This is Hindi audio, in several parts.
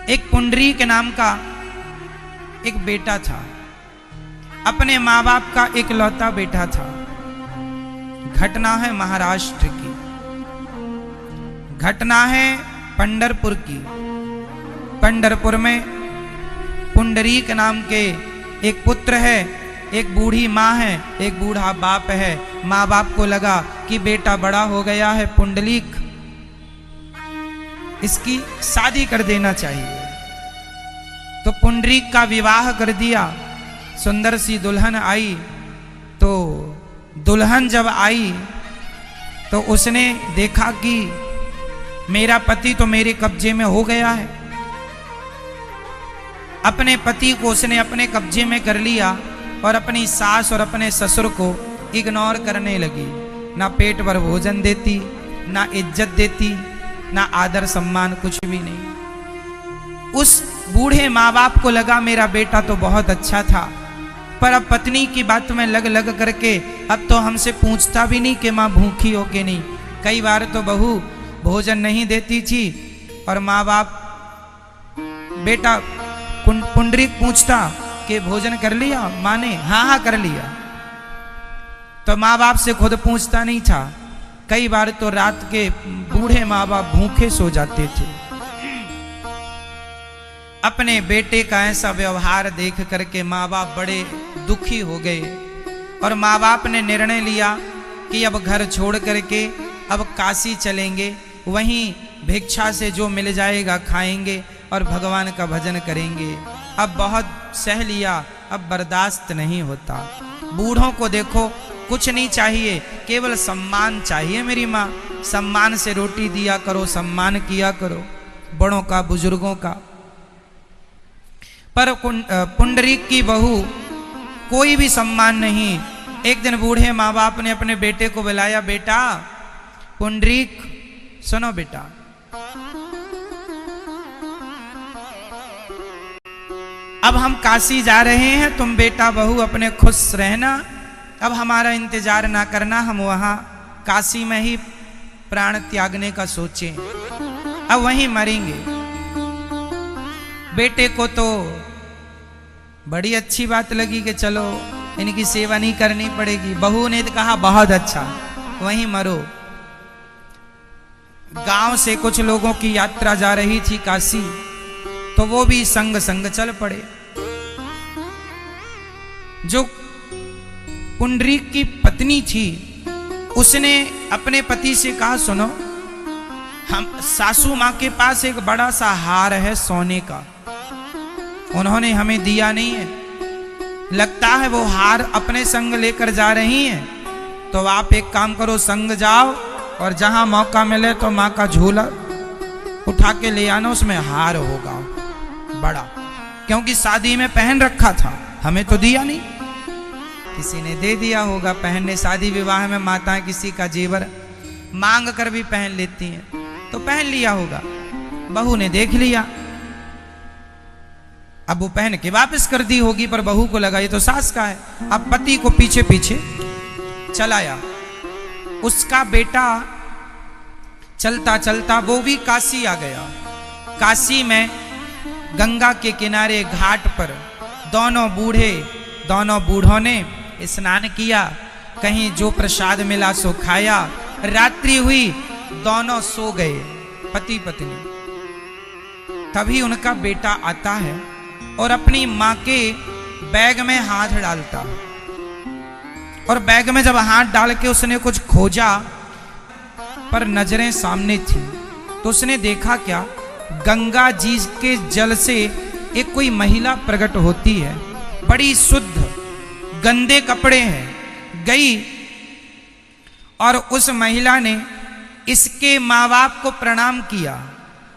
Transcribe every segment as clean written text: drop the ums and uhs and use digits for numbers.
एक पुंडरीक नाम का एक बेटा था, अपने माँ बाप का इकलौता बेटा था। घटना है महाराष्ट्र की, घटना है पंढरपुर की। पंढरपुर में पुंडरीक नाम के एक पुत्र है, एक बूढ़ी माँ है, एक बूढ़ा बाप है। माँ बाप को लगा कि बेटा बड़ा हो गया है पुंडलीक, इसकी शादी कर देना चाहिए। तो पुंडरीक का विवाह कर दिया। सुंदर सी दुल्हन आई, तो दुल्हन जब आई तो उसने देखा कि मेरा पति तो मेरे कब्जे में हो गया है। अपने पति को उसने अपने कब्जे में कर लिया और अपनी सास और अपने ससुर को इग्नोर करने लगी। ना पेट भर भोजन देती, ना इज्जत देती, ना आदर सम्मान, कुछ भी नहीं। उस बूढ़े माँ बाप को लगा मेरा बेटा तो बहुत अच्छा था, पर अब पत्नी की बात में लग लग करके अब तो हमसे पूछता भी नहीं कि माँ भूखी हो कि नहीं। कई बार तो बहू भोजन नहीं देती थी और माँ बाप बेटा पुंडरीक पूछता कि भोजन कर लिया, माँ ने हाँ हाँ कर लिया, तो माँ बाप से खुद पूछता नहीं था। कई बार तो रात के बूढ़े माँ बाप भूखे सो जाते थे। अपने बेटे का ऐसा व्यवहार देख करके माँ बाप बड़े दुखी हो गए और माँ बाप ने निर्णय लिया कि अब घर छोड़ करके अब काशी चलेंगे, वहीं भिक्षा से जो मिल जाएगा खाएंगे और भगवान का भजन करेंगे। अब बहुत सह लिया, अब बर्दाश्त नहीं होता। बूढ़ों को देखो, कुछ नहीं चाहिए, केवल सम्मान चाहिए। मेरी माँ, सम्मान से रोटी दिया करो, सम्मान किया करो बड़ों का, बुजुर्गों का। पर पुंडरीक की बहू कोई भी सम्मान नहीं। एक दिन बूढ़े माँ बाप ने अपने बेटे को बुलाया, बेटा पुंडरीक सुनो बेटा, अब हम काशी जा रहे हैं, तुम बेटा बहू अपने खुश रहना, अब हमारा इंतजार ना करना, हम वहां काशी में ही प्राण त्यागने का सोचें, अब वहीं मरेंगे। बेटे को तो बड़ी अच्छी बात लगी कि चलो इनकी सेवा नहीं करनी पड़ेगी। बहू ने तो कहा बहुत अच्छा, वहीं मरो। गांव से कुछ लोगों की यात्रा जा रही थी काशी, तो वो भी संग संग चल पड़े। जो पुंडरीक की पत्नी थी उसने अपने पति से कहा, सुनो, हम सासू माँ के पास एक बड़ा सा हार है सोने का, उन्होंने हमें दिया नहीं है, लगता है वो हार अपने संग लेकर जा रही हैं, तो आप एक काम करो, संग जाओ और जहां मौका मिले तो माँ का झूला उठा के ले आना, उसमें हार होगा बड़ा, क्योंकि शादी में पहन रखा था, हमें तो दिया नहीं, किसी ने दे दिया होगा पहनने। शादी विवाह में माताएं किसी का जेवर मांग कर भी पहन लेती हैं, तो पहन लिया होगा। बहू ने देख लिया, अब वो पहन के वापस कर दी होगी, पर बहू को लगा ये तो सास का है। अब पति को पीछे पीछे चलाया। उसका बेटा चलता चलता वो भी काशी आ गया। काशी में गंगा के किनारे घाट पर दोनों बूढ़ों ने स्नान किया, कहीं जो प्रसाद मिला सो खाया। रात्रि हुई, दोनों सो गए पति पत्नी। तभी उनका बेटा आता है और अपनी माँ के बैग में हाथ डालता है, और बैग में जब हाथ डाल के उसने कुछ खोजा, पर नजरें सामने थी, तो उसने देखा क्या, गंगा जी के जल से एक कोई महिला प्रकट होती है, बड़ी शुद्ध, गंदे कपड़े हैं, गई और उस महिला ने इसके माँ बाप को प्रणाम किया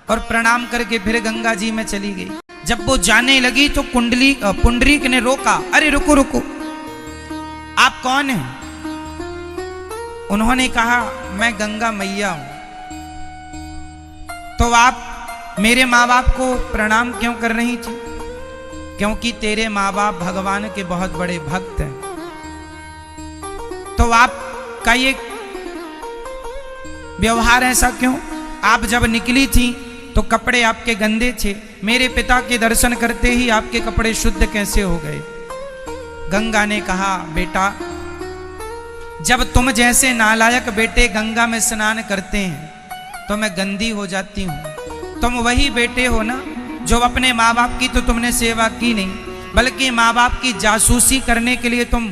और प्रणाम करके फिर गंगा जी में चली गई। जब वो जाने लगी तो पुंडरीक ने रोका, अरे रुको रुको, आप कौन हैं? उन्होंने कहा, मैं गंगा मैया हूं। तो आप मेरे माँ बाप को प्रणाम क्यों कर रही थी? क्योंकि तेरे माँ बाप भगवान के बहुत बड़े भक्त हैं। तो आपका ये व्यवहार ऐसा क्यों? आप जब निकली थी तो कपड़े आपके गंदे थे, मेरे पिता के दर्शन करते ही आपके कपड़े शुद्ध कैसे हो गए? गंगा ने कहा, बेटा जब तुम जैसे नालायक बेटे गंगा में स्नान करते हैं तो मैं गंदी हो जाती हूँ। तुम वही बेटे हो ना जो अपने माँ बाप की तो तुमने सेवा की नहीं, बल्कि माँ बाप की जासूसी करने के लिए तुम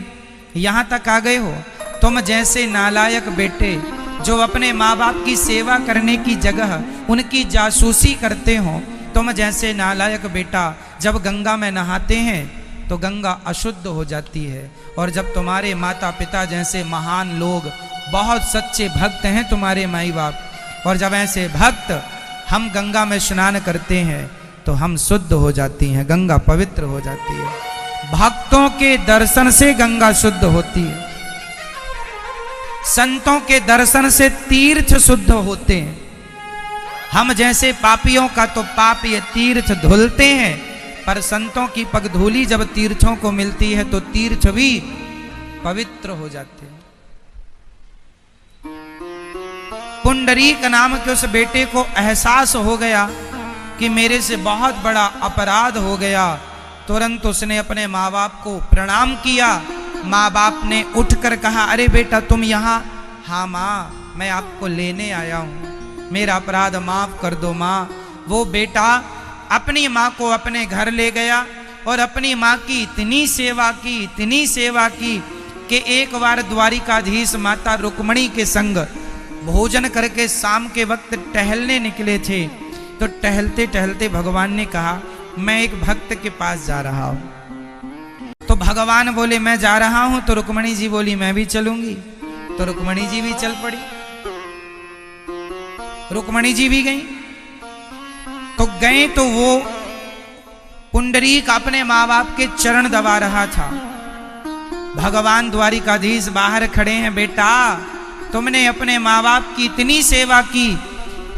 यहाँ तक आ गए हो। तुम जैसे नालायक बेटे जो अपने माँ बाप की सेवा करने की जगह उनकी जासूसी करते हो, तुम जैसे नालायक बेटा जब गंगा में नहाते हैं तो गंगा अशुद्ध हो जाती है। और जब तुम्हारे माता पिता जैसे महान लोग, बहुत सच्चे भक्त हैं तुम्हारे माई बाप, और जब ऐसे भक्त हम गंगा में स्नान करते हैं तो हम शुद्ध हो जाती हैं, गंगा पवित्र हो जाती है। भक्तों के दर्शन से गंगा शुद्ध होती है, संतों के दर्शन से तीर्थ शुद्ध होते हैं। हम जैसे पापियों का तो पाप ये तीर्थ धुलते हैं, पर संतों की पगधूली जब तीर्थों को मिलती है तो तीर्थ भी पवित्र हो जाते हैं। पुंडरीक नाम के उस बेटे को एहसास हो गया कि मेरे से बहुत बड़ा अपराध हो गया। तुरंत उसने अपने माँ बाप को प्रणाम किया। माँ बाप ने उठकर कहा, अरे बेटा तुम यहाँ? हाँ माँ, मैं आपको लेने आया हूँ, मेरा अपराध माफ कर दो माँ। वो बेटा अपनी माँ को अपने घर ले गया और अपनी माँ की इतनी सेवा की, इतनी सेवा की कि एक बार द्वारिकाधीश माता रुक्मणी के संग भोजन करके शाम के वक्त टहलने निकले थे। तो टहलते टहलते भगवान ने कहा, मैं एक भक्त के पास जा रहा हूँ। तो भगवान बोले, मैं जा रहा हूँ। तो रुक्मणी जी बोली, मैं भी चलूंगी। तो रुक्मणी जी भी चल पड़ी। रुक्मणी जी भी गई। तो गए तो वो पुंडरीक अपने माँ बाप के चरण दबा रहा था। भगवान द्वारिकाधीश बाहर खड़े हैं, बेटा तुमने अपने माँ बाप की इतनी सेवा की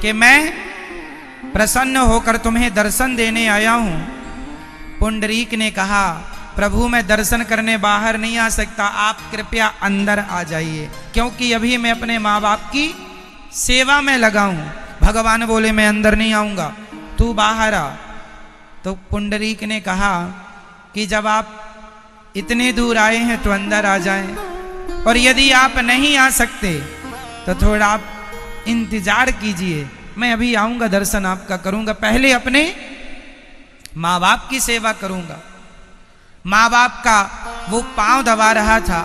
कि मैं प्रसन्न होकर तुम्हें दर्शन देने आया हूं। पुंडरीक ने कहा, प्रभु मैं दर्शन करने बाहर नहीं आ सकता, आप कृपया अंदर आ जाइए, क्योंकि अभी मैं अपने माँ बाप की सेवा में लगा हूं। भगवान बोले, मैं अंदर नहीं आऊंगा, तू बाहर आ। तो पुंडरीक ने कहा कि जब आप इतने दूर आए हैं तो अंदर आ जाएं, और यदि आप नहीं आ सकते तो थोड़ा आप इंतजार कीजिए, मैं अभी आऊंगा, दर्शन आपका करूंगा, पहले अपने माँ बाप की सेवा करूंगा। माँ बाप का वो पांव दबा रहा था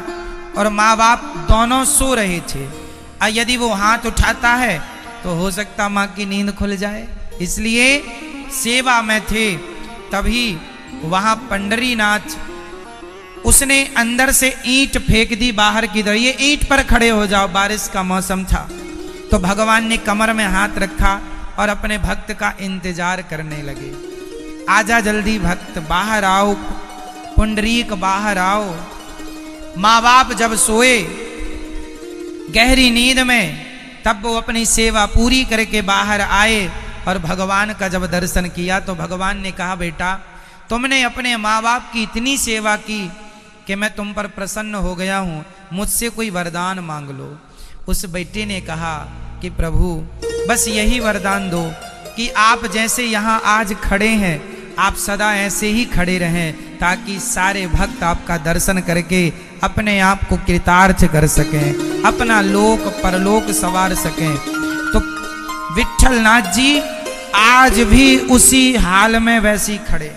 और माँ बाप दोनों सो रहे थे। यदि वो हाथ उठाता है तो हो सकता माँ की नींद खुल जाए, इसलिए सेवा में थे। तभी वहां पंडरीनाथ उसने अंदर से ईंट फेंक दी बाहर की तरफ, ये ईंट पर खड़े हो जाओ, बारिश का मौसम था। तो भगवान ने कमर में हाथ रखा और अपने भक्त का इंतजार करने लगे। आजा जल्दी भक्त, बाहर आओ, पुंडरीक बाहर आओ। माँ बाप जब सोए गहरी नींद में, तब वो अपनी सेवा पूरी करके बाहर आए और भगवान का जब दर्शन किया तो भगवान ने कहा, बेटा तुमने अपने माँ बाप की इतनी सेवा की कि मैं तुम पर प्रसन्न हो गया हूँ, मुझसे कोई वरदान मांग लो। उस बेटे ने कहा कि प्रभु बस यही वरदान दो कि आप जैसे यहाँ आज खड़े हैं, आप सदा ऐसे ही खड़े रहें, ताकि सारे भक्त आपका दर्शन करके अपने आप को कृतार्थ कर सकें, अपना लोक परलोक सवार सकें। तो विट्ठलनाथ जी आज भी उसी हाल में वैसी खड़े।